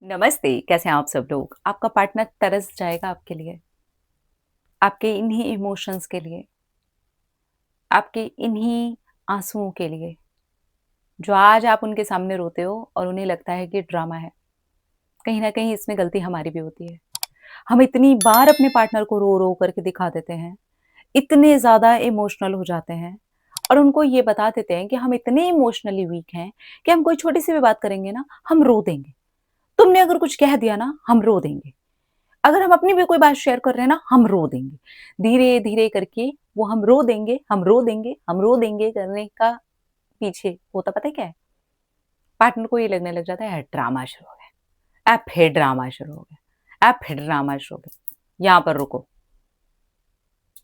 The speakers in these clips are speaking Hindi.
नमस्ते, कैसे हैं आप सब लोग? आपका पार्टनर तरस जाएगा आपके लिए, आपके इन्हीं इमोशंस के लिए, आपके इन्हीं आँसुओं के लिए, जो आज आप उनके सामने रोते हो और उन्हें लगता है कि ड्रामा है। कहीं न कहीं इसमें गलती हमारी भी होती है। हम इतनी बार अपने पार्टनर को रो-रो करके दिखा देते हैं, इतने ज़्यादा इमोशनल हो जाते हैं और उनको ये बता देते हैं कि हम इतने इमोशनली वीक हैं कि हम कोई छोटी-सी भी बात करेंगे ना, हम रो देंगे। तुमने अगर कुछ कह दिया ना, हम रो देंगे। अगर हम अपनी भी कोई बात शेयर कर रहे हैं ना, हम रो देंगे। धीरे-धीरे करके वो हम रो देंगे, हम रो देंगे, हम रो देंगे करने का पीछे होता पता है क्या है? पार्टनर को ये लगने लग जाता है ड्रामा शुरू हो गया, अब फिर ड्रामा शुरू हो गया, अब फिर ड्रामा शुरू हो गया। यहाँ पर रुको,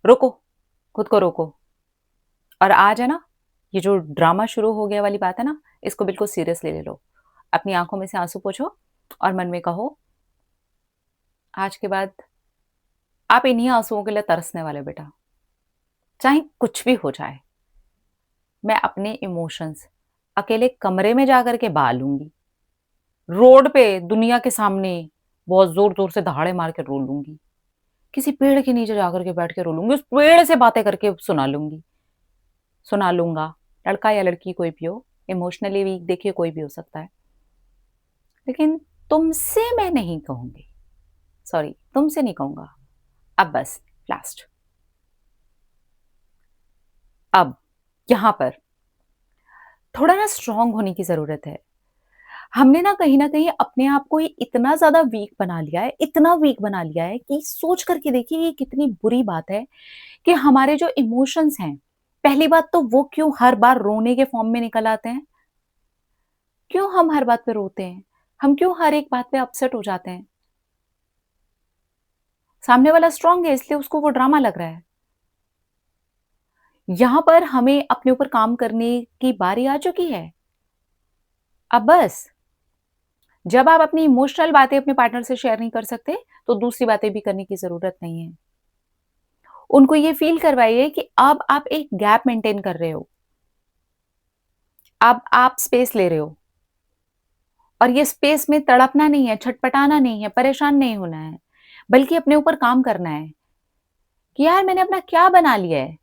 रुको, खुद को रोको और आज है ना, ये जो ड्रामा शुरू हो गया वाली बात है ना, इसको बिल्कुल सीरियसली ले लो। अपनी आँखों में से आँसू पोंछो और मन में कहो, आज के बाद आप इन्हीं आँसुओं के लिए तरसने वाले बेटा। चाहे कुछ भी हो जाए, मैं अपने इमोशंस अकेले कमरे में जाकर के बहा लूँगी। रोड पे दुनिया के सामने बहुत ज़ोर-ज़ोर से दहाड़े मार के रो लूँगी। किसी पेड़ के नीचे जाकर के बैठ के रो लूँगी, उस पेड़ से बातें करके सुना लूँगा। लड़का या लड़की कोई भी हो, इमोशनली वीक देखिए कोई भी हो सकता है। लेकिन तुमसे मैं नहीं कहूँगी, सॉरी तुमसे नहीं कहूँगा। अब बस लास्ट। अब यहाँ पर थोड़ा ना स्ट्रॉन्ग होने की ज़रूरत है। हमने ना कहीं न कहीं अपने आप को ही इतना ज़्यादा वीक बना लिया है, इतना वीक बना लिया है कि सोच कर के देखिए ये कितनी बुरी बात है कि हमारे जो इमोशंस हैं, पहली बात तो वो क्यों हर बार रोने के फॉर्म में निकल आते हैं? क्यों हम हर बात पे रोते हैं? हम क्यों हर एक बात पे अपसेट हो जाते हैं? सामने वाला स्ट्रॉन्ग है इसलिए उसको वो ड्रामा लग रहा है। यहाँ पर हमें अपने ऊपर काम करने की बारी आ चुकी है। अब बस जब आप अपनी इमोशनल बातें अपने पार्टनर से शेयर नहीं कर सकते, तो दूसरी बातें भी करने की ज़रूरत नहीं है। उनको ये फ़ील करवाइए कि अब आप एक गैप मेंटेन कर रहे हो। अब आप स्पेस ले रहे हो और ये स्पेस में तड़पना नहीं है, छटपटाना नहीं है, परेशान नहीं होना है, बल्कि अपने ऊपर काम करना है कि यार मैंने अपना क्या बना लिया है?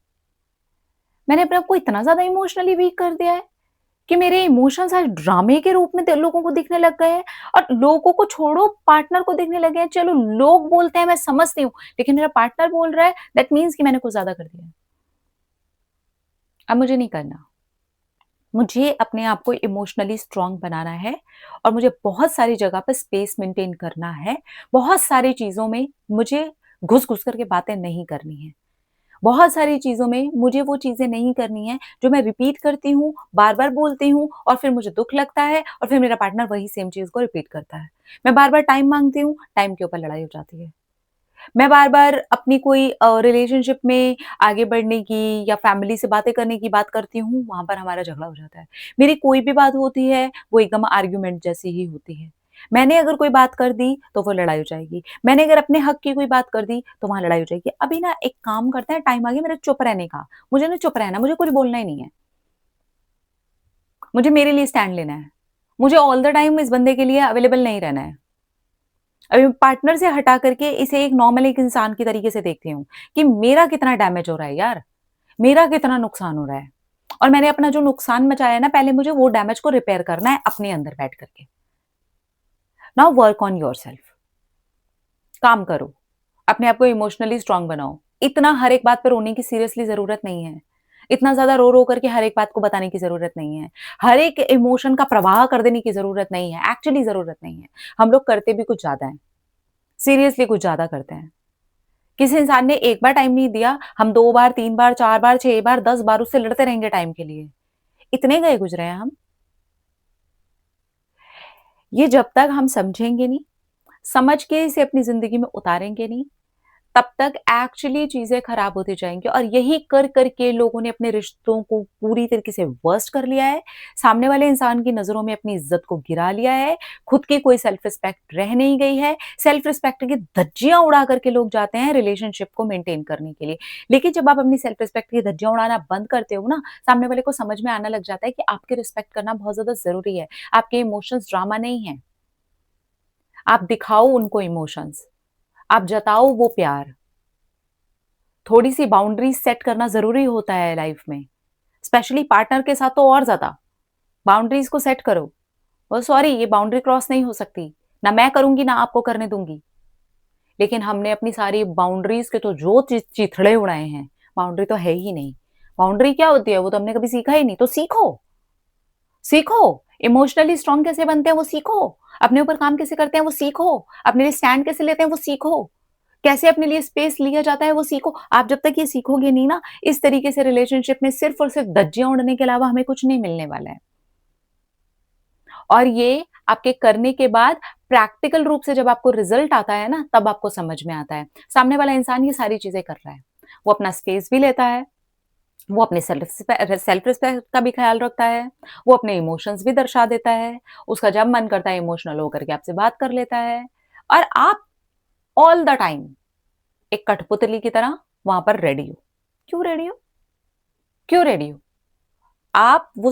मैंने अपने आप को इतना ज़्यादा इमोशनली वीक कर दिया है कि मेरे इमोशंस आज ड्रामे के रूप में लोगों को दिखने लग गए हैं और लोगों को छोड़ो पार्टनर को दिखने लगे हैं। चलो लोग बोलते हैं मैं समझती हूँ, लेकिन मेरा पार्टनर बोल रहा है दैट मीन्स कि मैंने कुछ ज़्यादा कर दिया है। अब मुझे नहीं करना। मुझे अपने आप को इमोशनली स्ट्रॉन्ग बनाना है और मुझे बहुत सारी जगह पे स्पेस मेंटेन करना है। बहुत सारी चीज़ों में मुझे घुस-घुस करके बातें नहीं करनी है। बहुत सारी चीज़ों में मुझे वो चीज़ें नहीं करनी है जो मैं रिपीट करती हूँ, बार-बार बोलती हूँ और फिर मुझे दुःख लगता है और फिर मेरा पार्टनर वही सेम चीज़ को रिपीट करता है। मैं बार-बार टाइम माँगती हूँ, टाइम के ऊपर लड़ाई हो जाती है। मैं बार-बार अपनी कोई रिलेशनशिप में आगे बढ़ने की या फैमिली से बातें करने की बात करती हूँ, वहाँ पर हमारा झगड़ा हो जाता है। मेरी कोई भी बात होती है, वो एकदम आर्ग्यूमेंट जैसी ही होती है। मैंने अगर कोई बात कर दी, तो वो लड़ाई हो जाएगी। मैंने अगर अपने हक की कोई बात कर दी, तो वहाँ लड़ाई हो जाएगी। अभी ना एक काम करते हैं, टाइम आ गया मेरा चुप रहने का। मुझे ना चुप रहना, मुझे कुछ बोलना ही नहीं है। मुझे मेरे लिए स्टैंड लेना है। मुझे ऑल द टाइम इस बंदे के लिए अवेलेबल नहीं रहना है। अभी पार्टनर से हटा करके इसे एक नॉर्मल एक इंसान की तरीके से देखती हूँ कि मेरा कितना डैमेज हो रहा है यार, मेरा कितना नुकसान हो रहा है और मैंने अपना जो नुकसान मचाया है ना पहले मुझे वो डैमेज को रिपेयर करना है अपने अंदर बैठ करके। Now work on yourself. काम करो, अपने आप को इमोशनली स्ट्रांग बनाओ। इतना हर एक बात पे रोने की सीरियसली ज़रूरत नहीं है। इतना ज़्यादा रो-रो करके हर एक बात को बताने की ज़रूरत नहीं है। हर एक इमोशन का प्रवाह कर देने की ज़रूरत नहीं है, एक्चुअली ज़रूरत नहीं है। हम लोग करते भी कुछ ज़्यादा हैं, सीरियसली कुछ ज़्यादा करते हैं। किसी इंसान ने एक बार टाइम नहीं दिया, हम 2 बार, 3 बार, 4 बार, 6 बार, 10 बार उससे लड़ते रहेंगे टाइम के लिए। इतने गए गुज़रे हैं हम। ये जब तक हम समझेंगे नहीं, समझ के इसे अपनी ज़िंदगी में उतारेंगे नहीं, तब तक एक्चुअली चीज़ें खराब होती जाएँगी और यही कर के लोगों ने अपने रिश्तों को पूरी तरीके से वर्स्ट कर लिया है। सामने वाले इंसान की नज़रों में अपनी इज़्ज़त को गिरा लिया है, खुद की कोई सेल्फ रिस्पेक्ट रह नहीं गई है। सेल्फ रिस्पेक्ट की धज्जियाँ उड़ा कर के लोग जाते हैं रिलेशनशिप को मेंटेन करने के लिए। लेकिन जब आप अपनी सेल्फ रिस्पेक्ट की धज्जियाँ उड़ाना बंद करते हो ना, सामने वाले को समझ में आने लग जाता है कि आपकी रिस्पेक्ट करना बहुत ज़्यादा ज़रूरी है। आपके इमोशंस ड्रामा नहीं हैं। आप दिखाओ उनको इमोशंस, आप जताओ वो प्यार। थोड़ी-सी बाउंड्रीज़ सेट करना ज़रूरी होता है लाइफ में, स्पेशली पार्टनर के साथ तो और ज़्यादा। बाउंड्रीज़ को सेट करो। ओह सॉरी, ये बाउंड्री क्रॉस नहीं हो सकती। ना मैं करूँगी, ना आपको करने दूँगी। लेकिन हमने अपनी सारी बाउंड्रीज़ के तो जो चिथड़े उड़ाए हैं, बाउंड्री तो है ही नहीं। बाउंड्री क्या होती है? वो तो हमने कभी सीखा ही नहीं, तो सीखो। सीखो, इमोशनली स्ट्रॉन्ग कैसे बनते हैं वो सीखो, अपने ऊपर काम कैसे करते हैं वो सीखो, अपने लिए स्टैंड कैसे लेते हैं वो सीखो, कैसे अपने लिए स्पेस लिया जाता है वो सीखो। आप जब तक ये सीखोगे नहीं ना, इस तरीके से रिलेशनशिप में सिर्फ़ और सिर्फ़ धज्जियाँ उड़ने के अलावा हमें कुछ नहीं मिलने वाला है। और ये आपके करने के बाद प्रैक्टिकल रूप से जब आपको रिज़ल्ट आता है ना, तब आपको समझ में आता है। सामने वाला इंसान ये सारी चीज़ें कर रहा है। वो अपना स्पेस भी लेता है, वो अपने सेल्फ रिस्पेक्ट का भी ख़्याल रखता है, वो अपने इमोशंस भी दर्शा देता है, उसका जब मन करता है इमोशनल होकर के आपसे बात कर लेता है और आप ऑल द टाइम एक कठपुतली की तरह वहाँ पर रेडी हो। क्यों रेडी हो? क्यों रेडी हो? आप वो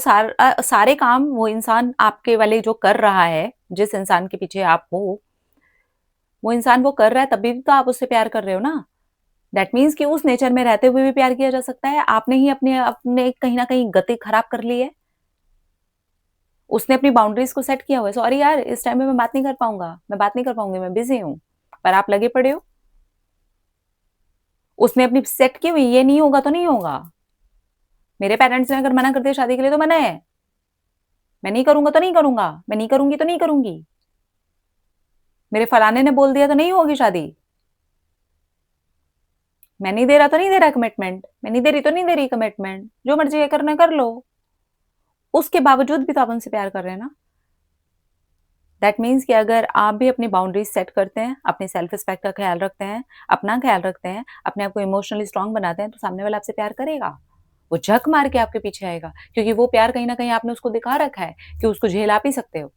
सारे काम वो इंसान आपके वाले जो कर रहा है, जिस इंसान के पीछे आप हो, वो इंसान वो कर रहा है तभी तो आप उससे प्यार कर रहे हो ना। दैट मीन्स कि उस नेचर में रहते हुए भी प्यार किया जा सकता है। आपने ही अपने अपने कहीं न कहीं गति खराब कर ली है। उसने अपनी बाउंड्रीज़ को सेट किया हुआ है। सॉरी यार, इस टाइम में मैं बात नहीं कर पाऊँगा, मैं बात नहीं कर पाऊँगी, मैं बिज़ी हूँ। पर आप लगे पड़े हो। उसने अपनी सेट की हुई, ये नहीं होगा तो नहीं होगा। मेरे पेरेंट्स ने अगर मना कर दिया शादी के लिए तो मना है। मैं नहीं करूँगा तो नहीं करूँगा, मैं नहीं करूँगी तो नहीं करूँगी। मेरे फलाने ने बोल दिया तो नहीं होगी शादी। मैं नहीं दे रहा तो नहीं दे रहा कमिटमेंट, मैं नहीं दे रही तो नहीं दे रही कमिटमेंट, जो मर्ज़ी है करना है कर लो। उसके बावजूद भी तो आप उनसे प्यार कर रहे हैं ना। दैट मीन्स कि अगर आप भी अपनी बाउंड्रीज सेट करते हैं, अपनी सेल्फ रिस्पेक्ट का ख्याल रखते हैं, अपना ख्याल रखते हैं, अपने आप को इमोशनली स्ट्रांग बनाते हैं, तो सामने वाला आपसे प्यार करेगा। वो झक मार के आपके पीछे आएगा, क्योंकि वो प्यार कहीं न कहीं आपने उसको दिखा रखा है कि उसको झेल आप ही सकते हो।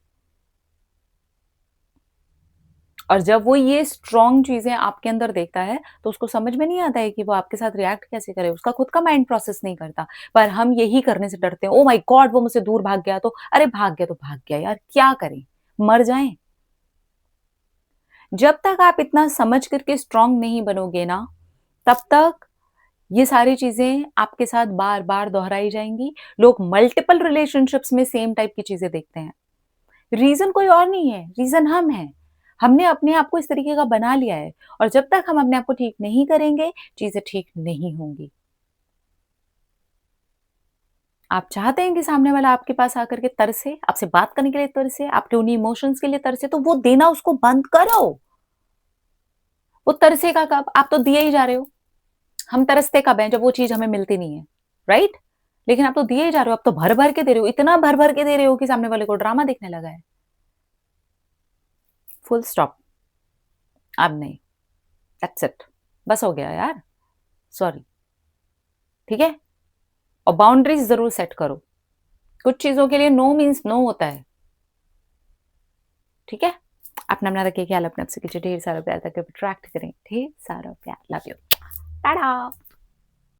और जब वो ये स्ट्रॉन्ग चीज़ें आपके अंदर देखता है, तो उसको समझ में नहीं आता है कि वो आपके साथ रिएक्ट कैसे करे, उसका खुद का माइंड प्रोसेस नहीं करता। पर हम यही करने से डरते हैं, ओह माय गॉड! वो मुझसे दूर भाग गया तो, अरे भाग गया तो भाग गया यार, क्या करें? मर जाएँ? जब तक आप इतना समझ करके स्ट्रॉन्ग नहीं बनोगे ना, तब तक ये सारी चीज़ें आपके साथ बार-बार दोहराई जाएँगी। लोग मल्टीपल रिलेशनशिप्स में सेम टाइप की चीज़ें देखते हैं। रीज़न कोई और नहीं है, रीज़न हम हैं। हमने अपने आप को इस तरीके का बना लिया है और जब तक हम अपने आप को ठीक नहीं करेंगे, चीज़ें ठीक नहीं होंगी। आप चाहते हैं कि सामने वाला आपके पास आकर के तरसे, आपसे बात करने के लिए तरसे, आपके उन्हीं इमोशंस के लिए तरसे, तो वो देना उसको बंद करो। वो तरसेगा कब? आप तो दिए ही जा रहे हो। हम तरसते कब हैं? जब वो चीज़ हमें मिलती नहीं है, राइट? लेकिन आप तो दिए ही जा रहे हो, आप तो भर-भर के दे रहे हो, इतना भर-भर के दे रहे हो कि सामने वाले को ड्रामा दिखने लगा है। फुल स्टॉप, अब नहीं, दैट्स इट, बस हो गया यार, सॉरी, ठीक है? और बाउंड्रीज़ ज़रूर सेट करो। कुछ चीज़ों के लिए नो मीन्स नो होता है, ठीक है? अपना रखिए ख्याल, अपने आप से कीजिए ढेर सारा प्यार ताकि अट्रैक्ट करें ढेर सारा प्यार। Love you. टाटा।